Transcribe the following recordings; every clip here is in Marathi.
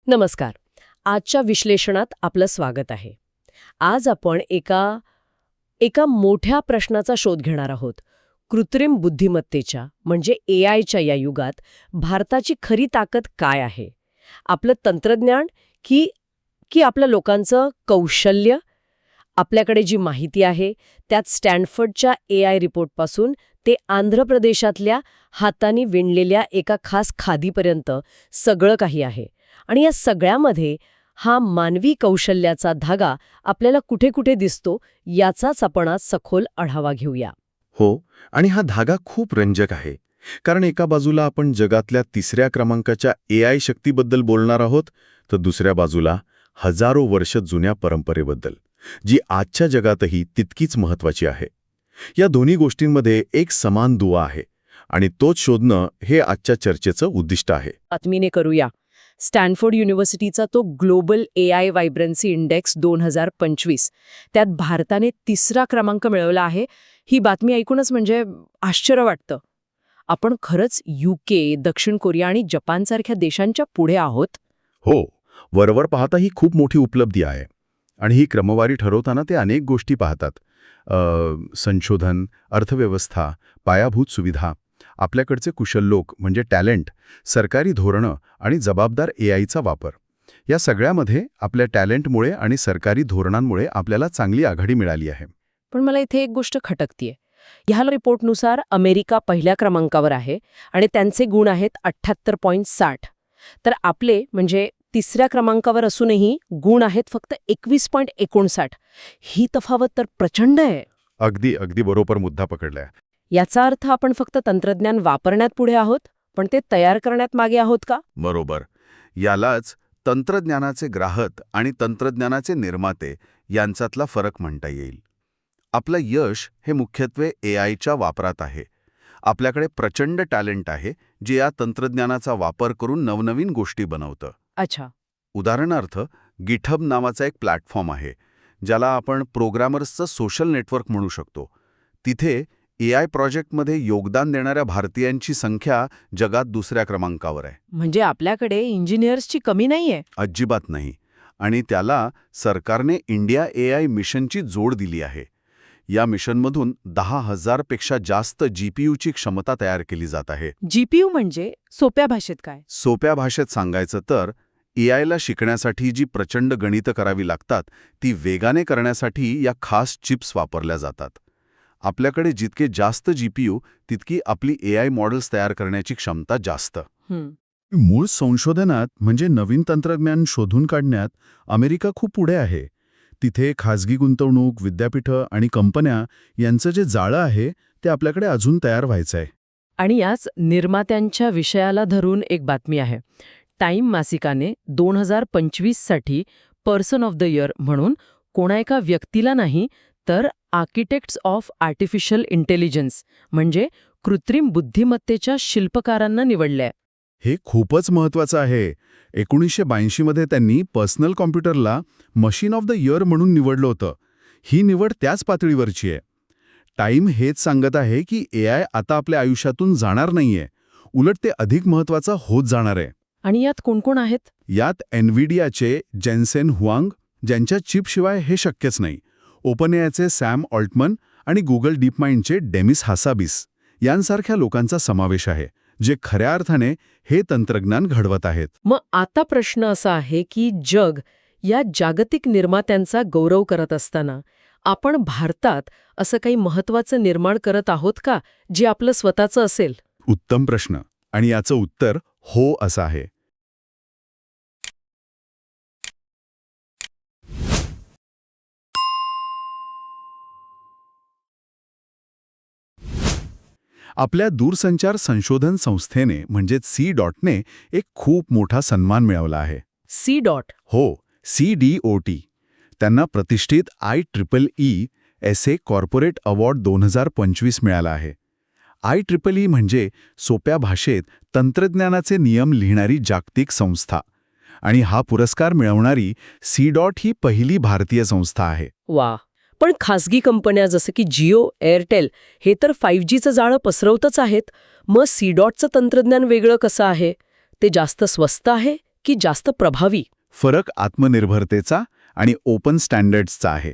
नमस्कार. आजच्या विश्लेषणात आपलं स्वागत आहे. आज आपण एका मोठ्या प्रश्नाचा शोध घेणार आहोत. कृत्रिम बुद्धिमत्तेच्या म्हणजे एआयच्या या युगात भारताची खरी ताकद काय आहे? आपलं तंत्रज्ञान की आपल्या लोकांचं कौशल्य? आपल्याकडे जी माहिती आहे त्यात स्टॅनफर्डच्या एआय रिपोर्टपासून ते आंध्र प्रदेशातल्या हातांनी विणलेल्या एका खास खादीपर्यंत सगळं काही आहे. आणि या सगळ्यामध्ये हा मानवी कौशल्याचा धागा आपल्याला कुठे कुठे दिसतो याचाच आपण आज सखोल आढावा घेऊया. हो, आणि हा धागा खूप रंजक आहे. कारण एका बाजूला आपण जगातल्या 3ऱ्या क्रमांकाच्या एआय शक्तीबद्दल बोलणार आहोत, तर दुसऱ्या बाजूला हजारो वर्ष जुन्या परंपरेबद्दल, जी आजच्या जगातही तितकीच महत्वाची आहे. या दोन्ही गोष्टींमध्ये एक समान दुवा आहे, आणि तोच शोधणं हे आजच्या चर्चेचं उद्दिष्ट आहे. बातमीने करूया. स्टॅनफोर्ड युनिव्हर्सिटीचा तो ग्लोबल एआय व्हायब्रन्सी इंडेक्स 2025, त्यात भारताने 3रा क्रमांक मिळवला आहे. ही बातमी ऐकूनच म्हणजे आश्चर्य वाटतं. आपण खरंच UK, दक्षिण कोरिया आणि जपानसारख्या देशांच्या पुढे आहोत. हो, वरवर पाहता ही खूप मोठी उपलब्धी आहे. आणि ही क्रमवारी ठरवताना ते अनेक गोष्टी पाहतात. संशोधन, अर्थव्यवस्था, पायाभूत सुविधा, आपल्याकडचे कुशल लोक म्हणजे टॅलेंट, सरकारी धोरणं आणि जबाबदार एआयचा वापर. या सगळ्यामध्ये आपल्या टॅलेंटमुळे आणि सरकारी धोरणांमुळे आपल्याला चांगली आघाडी मिळाली आहे. पण मला इथे एक गोष्ट खटकतीये. ह्या रिपोर्टनुसार अमेरिका पहिल्या क्रमांकावर आहे आणि त्यांचे गुण आहेत 78.60. तर आपले म्हणजे 3ऱ्या क्रमांकावर असूनही गुण आहेत फक्त 21.59. ही तफावत तर प्रचंड आहे. अगदी बरोबर मुद्दा पकडलाय. याचा अर्थ आपण फक्त तंत्रज्ञान वापरण्यात पुढे आहोत, पण ते तयार करण्यात मागे आहोत का? बरोबर. यालाच तंत्रज्ञानाचे ग्राहक आणि तंत्रज्ञानाचे निर्माते यांच्यातला फरक म्हणता येईल. आपलं यश हे मुख्यत्वे एआयच्या वापरात आहे. आपल्याकडे प्रचंड टॅलेंट आहे, जे या तंत्रज्ञानाचा वापर करून नवनवीन गोष्टी बनवतं. अच्छा. उदाहरणार्थ, गिटहब नावाचा एक प्लॅटफॉर्म आहे, ज्याला आपण प्रोग्रामर्सचं सोशल नेटवर्क म्हणू शकतो. तिथे एआय प्रोजेक्टमध्ये योगदान देणाऱ्या भारतीयांची संख्या जगात 2ऱ्या क्रमांकावर आहे. म्हणजे आपल्याकडे इंजिनियर्सची कमी नाहीये. अजिबात नाही. आणि त्याला सरकारने इंडिया एआय मिशनची जोड दिली आहे. या मिशनमधून 10,000 पेक्षा जास्त जीपीयूची क्षमता तयार केली जात आहे. जीपीयू म्हणजे सोप्या भाषेत काय? सोप्या भाषेत सांगायचं तर एआयला शिकण्यासाठी जी प्रचंड गणितं करावी लागतात, ती वेगाने करण्यासाठी या खास चिप्स वापरल्या जातात. आपल्याकडे जितके जास्त जीपीयू, तितकी आपली एआय मॉडेल्स तयार करण्याची क्षमता जास्त. मूळ संशोधनात म्हणजे नवीन तंत्रज्ञान शोधून काढण्यात अमेरिका खूप पुढे आहे. तिथे खाजगी गुंतवणूक, विद्यापीठं आणि कंपन्या यांचं जे जाळं आहे ते आपल्याकडे अजून तयार व्हायचं आहे. आणि याच निर्मात्यांच्या विषयाला धरून एक बातमी आहे. टाइम मासिकाने 2025साठी पर्सन ऑफ द इयर म्हणून कोणा एका व्यक्तीला नाही, तर आर्किटेक्ट्स ऑफ आर्टिफिशियल इंटेलिजन्स म्हणजे कृत्रिम बुद्धिमत्तेच्या शिल्पकारांना निवडलंय. हे खूपच महत्वाचं आहे. 1982 मध्ये त्यांनी पर्सनल कॉम्प्युटरला मशीन ऑफ द इयर म्हणून निवडलं होतं. ही निवड त्याच पातळीवरची आहे. टाइम हेच सांगत आहे की एआय आता आपल्या आयुष्यातून जाणार नाहीये, उलट ते अधिक महत्वाचं होत जाणार आहे. आणि यात कोण कोण आहेत? यात एनव्हिडियाचे जेन्सेन हुआंग, ज्यांच्या चिपशिवाय हे शक्यच नाही, ओपनएआयचे सॅम ऑल्टमन आणि गुगल डीपमाइंडचे डेमिस हासाबिस यांसारख्या लोकांचा समावेश आहे, जे खऱ्या अर्थाने हे तंत्रज्ञान घडवत आहेत. मग आता प्रश्न असा आहे की जग या जागतिक निर्मात्यांचा गौरव करत असताना आपण भारतात असं काही महत्त्वाचं निर्माण करत आहोत का, जे आपलं स्वतःचं असेल? उत्तम प्रश्न, आणि याचं उत्तर हो असं आहे. आपल्या दूरसंचार संशोधन संस्थेने म्हणजेच C.ने एक खूप मोठा सन्मान मिळवला आहे. C. हो, CDOT. त्यांना प्रतिष्ठित IEEE SA कॉर्पोरेट अवॉर्ड 2025 मिळाला आहे. IEEE म्हणजे सोप्या भाषेत तंत्रज्ञानाचे नियम लिहिणारी जागतिक संस्था. आणि हा पुरस्कार मिळवणारी C. ही पहिली भारतीय संस्था आहे. वा. पण खासगी कंपन्या जसं की जिओ, एअरटेल हे तर 5Gचं जाळं पसरवतच आहेत. मग C.चं तंत्रज्ञान वेगळं कसं आहे? ते जास्त स्वस्त आहे की जास्त प्रभावी? फरक आत्मनिर्भरतेचा आणि ओपन स्टँडर्ड्सचा आहे.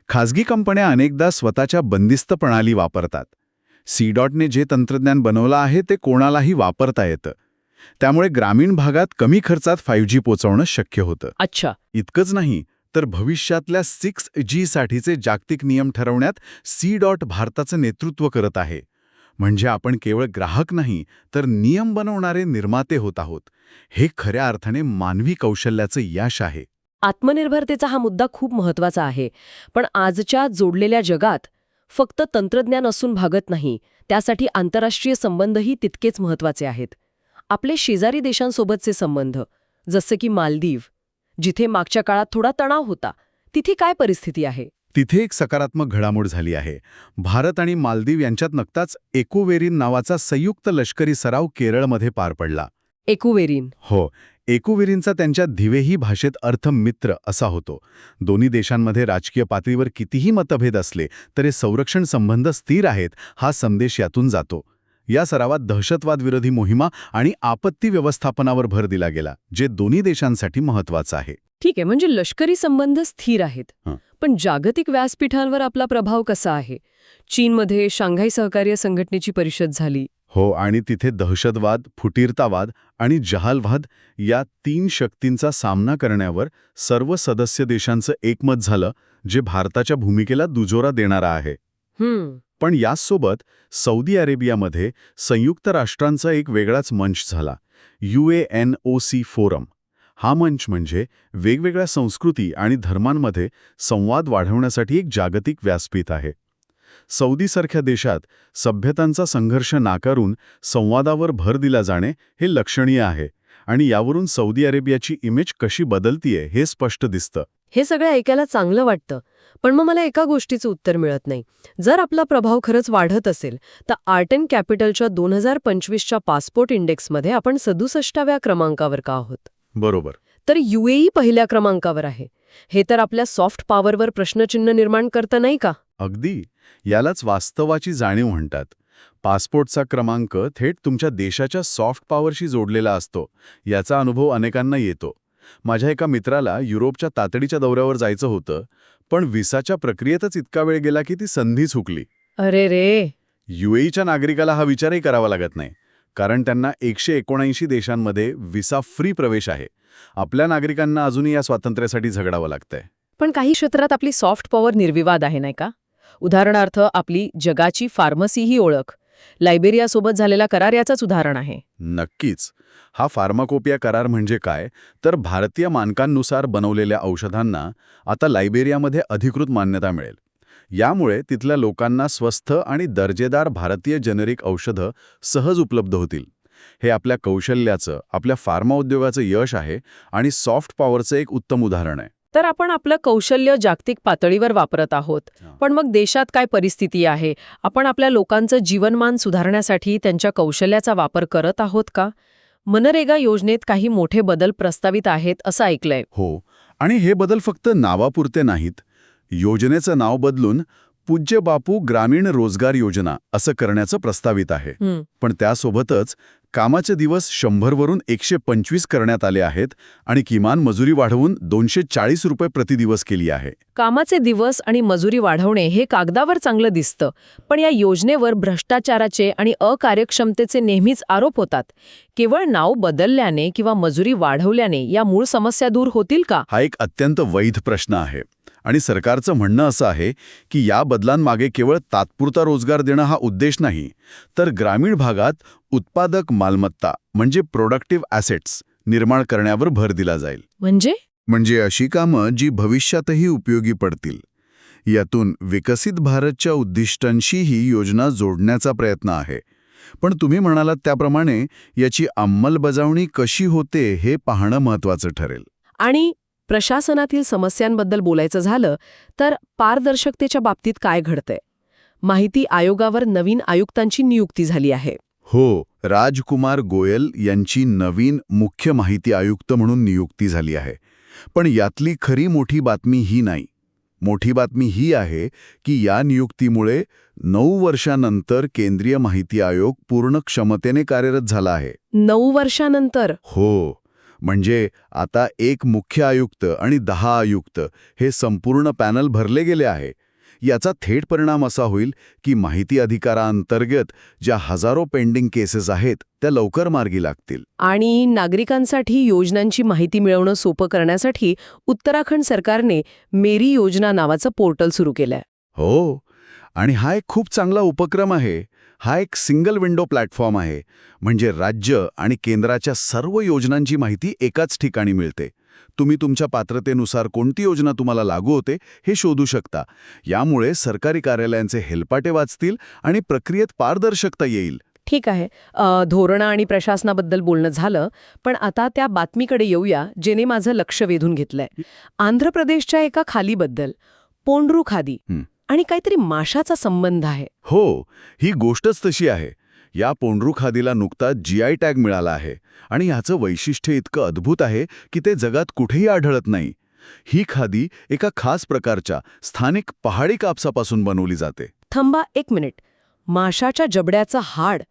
खाजगी कंपन्या अनेकदा स्वतःच्या बंदिस्त प्रणाली वापरतात. C.ने जे तंत्रज्ञान बनवलं आहे ते कोणालाही वापरता येतं. त्यामुळे ग्रामीण भागात कमी खर्चात 5G पोहोचवणं शक्य होतं. अच्छा. इतकंच नाही तर भविष्यातल्या 6G साठीचे जागतिक नियम ठरवण्यात C. भारताचं नेतृत्व करत आहे. म्हणजे आपण केवळ ग्राहक नाही तर नियम बनवणारे निर्माते होत आहोत. हे खऱ्या अर्थाने मानवी कौशल्याचं यश आहे. आत्मनिर्भरतेचा हा मुद्दा खूप महत्वाचा आहे. पण आजच्या जोडलेल्या जगात फक्त तंत्रज्ञान असून भागत नाही. त्यासाठी आंतरराष्ट्रीय संबंधही तितकेच महत्वाचे आहेत. आपले शेजारी देशांसोबतचे संबंध, जसे की मालदीव, जिथे मागच्या काळात थोडा तणाव होता, तिथे काय परिस्थिती आहे? तिथे एक सकारात्मक घडामोड झाली आहे. भारत आणि मालदीव यांच्यात नुकताच एकोवेरिन नावाचा संयुक्त लष्करी सराव केरळमध्ये पार पडला. एकुवेरिन. हो, एकोवेरिनचा त्यांच्या धिवेही भाषेत अर्थ मित्र असा होतो. दोन्ही देशांमध्ये राजकीय पातळीवर कितीही मतभेद असले तरी संरक्षण संबंध स्थिर आहेत हा संदेश यातून जातो. या सरावात दहशतवाद विरोधी मोहिमा आणि आपत्ती व्यवस्थापनावर भर दिला गेला, जे दोन्ही देशांसाठी महत्त्वाचं आहे. ठीक आहे, म्हणजे लष्करी संबंध स्थिर आहेत. हं. पण जागतिक व्यासपीठांवर आपला प्रभाव कसा आहे? चीनमध्ये शांघाय सहकार्य संघटनेची परिषद झाली. हो, आणि तिथे दहशतवाद, फुटीरतावाद आणि जहालवाद या 3 शक्तींचा सामना करण्यावर सर्व सदस्य देशांचं एकमत झालं, जे भारताच्या भूमिकेला दुजोरा देणारा आहे. पण याचसोबत सौदी अरेबियामध्ये संयुक्त राष्ट्रांचा एक वेगळाच मंच झाला, UANOC फोरम. हा मंच म्हणजे वेगवेगळ्या संस्कृती आणि धर्मांमध्ये संवाद वाढवण्यासाठी एक जागतिक व्यासपीठ आहे. सौदीसारख्या देशात सभ्यतांचा संघर्ष नाकारून संवादावर भर दिला जाणे हे लक्षणीय आहे आणि यावरून सौदी अरेबियाची इमेज कशी बदलतीये हे स्पष्ट दिसतं. हे सगळं ऐकायला चांगलं वाटतं, पण मग मला एका गोष्टीचं उत्तर मिळत नाही. जर आपला प्रभाव खरंच वाढत असेल तर आर्ट अँड कॅपिटलच्या 2025च्या पासपोर्ट इंडेक्समध्ये आपण 67व्या क्रमांकावर का आहोत? बरोबर. तर UAE पहिल्या क्रमांकावर आहे. हे तर आपल्या सॉफ्ट पॉवरवर प्रश्नचिन्ह निर्माण करतं नाही का? अगदी. यालाच वास्तवाची जाणीव म्हणतात. पासपोर्टचा क्रमांक थेट तुमच्या देशाच्या सॉफ्ट पॉवरशी जोडलेला असतो. याचा अनुभव अनेकांना येतो. माझ्या एका मित्राला युरोपच्या तातडीच्या दौऱ्यावर जायचं होतं, पण व्हिसाच्या प्रक्रियेतच इतका वेळ गेला की ती संधी चुकली. अरे रे. UAEच्या नागरिकाला हा विचारही करावा लागत नाही, कारण त्यांना 179 देशांमध्ये व्हिसा फ्री प्रवेश आहे. आपल्या नागरिकांना अजूनही या स्वातंत्र्यासाठी झगडावं लागतंय. पण काही क्षेत्रात आपली सॉफ्ट पॉवर निर्विवाद आहे नाही का? उदाहरणार्थ आपली जगाची फार्मसी ही ओळख. लायबेरियासोबत झालेला करार याचंच उदाहरण आहे. नक्कीच. हा फार्माकोपिया करार म्हणजे काय तर भारतीय मानकांनुसार बनवलेल्या औषधांना आता लायबेरियामध्ये अधिकृत मान्यता मिळेल. यामुळे तिथल्या लोकांना स्वस्त आणि दर्जेदार भारतीय जेनेरिक औषधं सहज उपलब्ध होतील. हे आपल्या कौशल्याचं, आपल्या फार्मा उद्योगाचं यश आहे आणि सॉफ्ट पॉवरचं एक उत्तम उदाहरण आहे. तर आपण आपलं कौशल्य जागतिक पातळीवर वापरत आहोत. पण मग देशात काय परिस्थिती आहे? आपण आपल्या लोकांचं जीवनमान सुधारण्यासाठी त्यांच्या कौशल्याचा वापर करत आहोत का? मनरेगा योजनेत काही मोठे बदल प्रस्तावित आहेत असं ऐकलंय. हो, आणि हे बदल फक्त नावापुरते नाहीत. योजनेचं नाव बदलून पूज्य बापू ग्रामीण रोजगार योजना असं करण्याचं प्रस्तावित आहे. पण त्यासोबतच कामाचे दिवस 100 वरून 125 करण्यात आले आहेत आणि किमान मजुरी वाढवून 240 रुपये प्रतिदिवस केली आहे. कामाचे दिवस आणि मजुरी वाढवणे हे कागदावर चांगलं दिसतं, पण या योजनेवर भ्रष्टाचाराचे आणि अकार्यक्षमतेचे नेहमीच आरोप होतात. केवळ नाव बदलल्याने किंवा मजुरी वाढवल्याने या मूळ समस्या दूर होतील का? हा एक अत्यंत वैध प्रश्न आहे आणि सरकारचं म्हणणं असं आहे की या बदलांमागे केवळ तात्पुरता रोजगार देणं हा उद्देश नाही, तर ग्रामीण भागात उत्पादक मालमत्ता म्हणजे प्रोडक्टिव्ह ॲसेट्स निर्माण करण्यावर भर दिला जाईल. म्हणजे अशी कामं जी भविष्यातही उपयोगी पडतील. यातून विकसित भारतच्या उद्दिष्टांशी ही योजना जोडण्याचा प्रयत्न आहे. पण तुम्ही म्हणालात त्याप्रमाणे याची अंमलबजावणी कशी होते हे पाहणं महत्त्वाचं ठरेल. आणि प्रशासनातील समस्यांबद्दल बोलायचं झालं तर पारदर्शकतेच्या बाबतीत काय घडतंय? माहिती आयोगावर नवीन आयुक्तांची नियुक्ती झाली आहे. हो, राजकुमार गोयल यांची नवीन मुख्य माहिती आयुक्त म्हणून नियुक्ती झाली आहे. पण यातली खरी मोठी बातमी ही नाही. मोठी बातमी ही आहे की या नियुक्तीमुळे 9 वर्षांनंतर केंद्रीय माहिती आयोग पूर्ण क्षमतेने कार्यरत झाला आहे. 9 वर्षांनंतर? हो, म्हणजे आता एक मुख्य आयुक्त आणि 10 आयुक्त हे संपूर्ण पॅनल भरले गेले आहे. याचा थेट परिणाम असा होईल की माहिती अधिकारांतर्गत ज्या हजारो पेंडिंग केसेस आहेत त्या लवकर मार्गी लागतील. आणि नागरिकांसाठी योजनांची माहिती मिळवणं सोपं करण्यासाठी उत्तराखंड सरकारने मेरी योजना नावाचं पोर्टल सुरू केलंय. हो, आणि हा एक खूप चांगला उपक्रम आहे. हा एक सिंगल विंडो प्लॅटफॉर्म आहे, म्हणजे राज्य आणि केंद्राच्या सर्व योजनांची माहिती एकाच ठिकाणी मिळते. तुम्ही तुमच्या पात्रतेनुसार कोणती योजना तुम्हाला लागू होते हे शोधू शकता. यामुळे सरकारी कार्यालयांचे हेलपाटे वाचतील आणि प्रक्रियेत पारदर्शकता येईल. ठीक आहे, धोरणं आणि प्रशासनाबद्दल बोलणं झालं, पण आता त्या बातमीकडे येऊया जेने माझं लक्ष वेधून घेतलंय. आंध्र प्रदेशच्या एका खादीबद्दल, पोंड्रू खादी आणि काहीतरी माशाचा संबंध आहे. हो, ही गोष्टच तशी आहे. या पोंड्रू खादीला नुकताच GI टॅग मिळाला आहे आणि ह्याचं वैशिष्ट्य इतकं अद्भुत आहे की ते जगात कुठेही आढळत नाही. ही खादी एका खास प्रकारच्या स्थानिक पहाडी कापसापासून बनवली जाते. थांबा एक मिनिट, माशाच्या जबड्याचं हाड,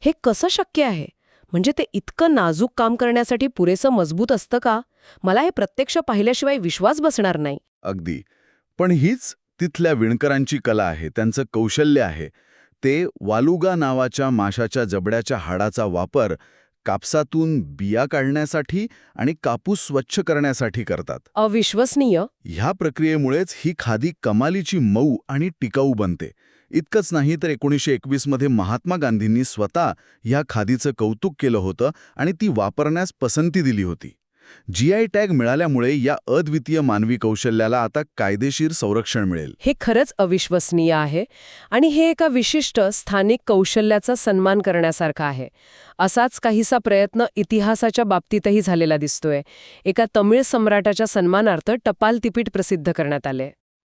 हे कसं शक्य आहे? म्हणजे ते इतकं नाजूक काम करण्यासाठी पुरेसं मजबूत असतं का? मला हे प्रत्यक्ष पाहिल्याशिवाय विश्वास बसणार नाही. अगदी. पण हीच तिथल्या विणकरांची कला आहे, त्यांचं कौशल्य आहे. ते वालुगा नावाच्या माशाच्या जबड्याच्या हाडाचा वापर कापसातून बिया काढण्यासाठी आणि कापूस स्वच्छ करण्यासाठी करतात. अविश्वसनीय. ह्या प्रक्रियेमुळेच ही खादी कमालीची मऊ आणि टिकाऊ बनते. इतकंच नाही तर 1921 मध्ये महात्मा गांधींनी स्वतः ह्या खादीचं कौतुक केलं होतं आणि ती वापरण्यास पसंती दिली होती. GI टॅग मिळाल्यामुळे या अद्वितीय मानवी कौशल्याला आता कायदेशीर संरक्षण मिळेल. हे खरंच अविश्वसनीय आहे आणि हे एका विशिष्ट स्थानिक कौशल्याचा सन्मान करण्यासारखं आहे. असाच काहीसा प्रयत्न इतिहासाच्या बाबतीतही झालेला दिसतोय. एका तमिळ सम्राटाच्या सन्मानार्थ टपाल तिकीट प्रसिद्ध करण्यात आले.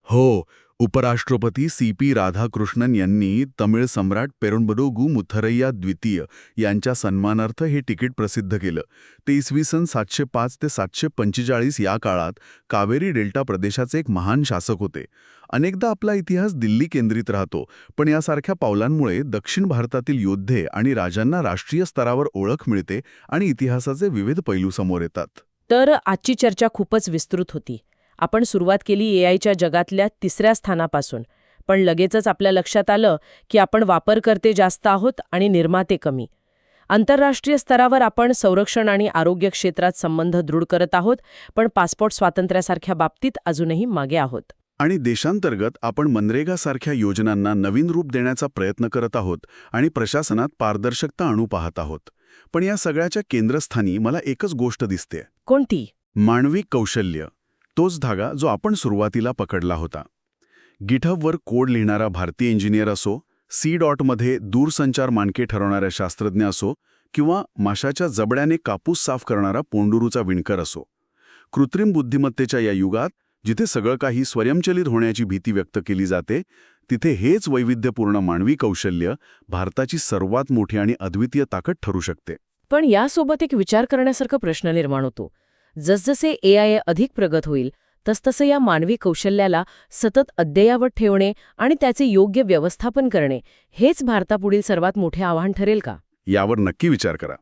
हो, उपराष्ट्रपती CP राधाकृष्णन यांनी तमिळ सम्राट पेरुंबदुगू मुथरैया द्वितीय यांच्या सन्मानार्थ हे तिकीट प्रसिद्ध केलं. ते इसवी सन 705 ते 745 या काळात कावेरी डेल्टा प्रदेशाचे एक महान शासक होते. अनेकदा आपला इतिहास दिल्ली केंद्रित राहतो, पण यासारख्या पावलांमुळे दक्षिण भारतातील योद्धे आणि राजांना राष्ट्रीय स्तरावर ओळख मिळते आणि इतिहासाचे विविध पैलू समोर येतात. तर आजची चर्चा खूपच विस्तृत होती. आपण सुरुवात केली AIच्या जगातल्या 3ऱ्या स्थानापासून, पण लगेचच आपल्या लक्षात आलं की आपण वापरकर्ते जास्त आहोत आणि निर्माते कमी. आंतरराष्ट्रीय स्तरावर आपण संरक्षण आणि आरोग्य क्षेत्रात संबंध दृढ करत आहोत, पण पासपोर्ट स्वातंत्र्यासारख्या बाबतीत अजूनही मागे आहोत. आणि देशांतर्गत आपण मनरेगासारख्या योजनांना नवीन रूप देण्याचा प्रयत्न करत आहोत आणि प्रशासनात पारदर्शकता आणू पाहत आहोत. पण या सगळ्याच्या केंद्रस्थानी मला एकच गोष्ट दिसते. कोणती? मानवी कौशल्य. तोच धागा जो आपण सुरुवातीला पकडला होता. गिटहबवर कोड लिहिणारा भारतीय इंजिनियर असो, C.मध्ये दूरसंचार मानके ठरवणाऱ्या शास्त्रज्ञ असो, किंवा माशाच्या जबड्याने कापूस साफ करणारा पोंडुरूचा विणकर असो. कृत्रिम बुद्धिमत्तेच्या या युगात जिथे सगळं काही स्वयंचलित होण्याची भीती व्यक्त केली जाते, तिथे हेच वैविध्यपूर्ण मानवी कौशल्य भारताची सर्वात मोठी आणि अद्वितीय ताकद ठरू शकते. पण यासोबत एक विचार करण्यासारखा प्रश्न निर्माण होतो. जसजसे AI अधिक प्रगत होईल, तसतसं या मानवी कौशल्याला सतत अद्ययावत ठेवणे आणि त्याचे योग्य व्यवस्थापन करणे हेच भारतापुढील सर्वात मोठे आव्हान ठरेल का? यावर नक्की विचार करा.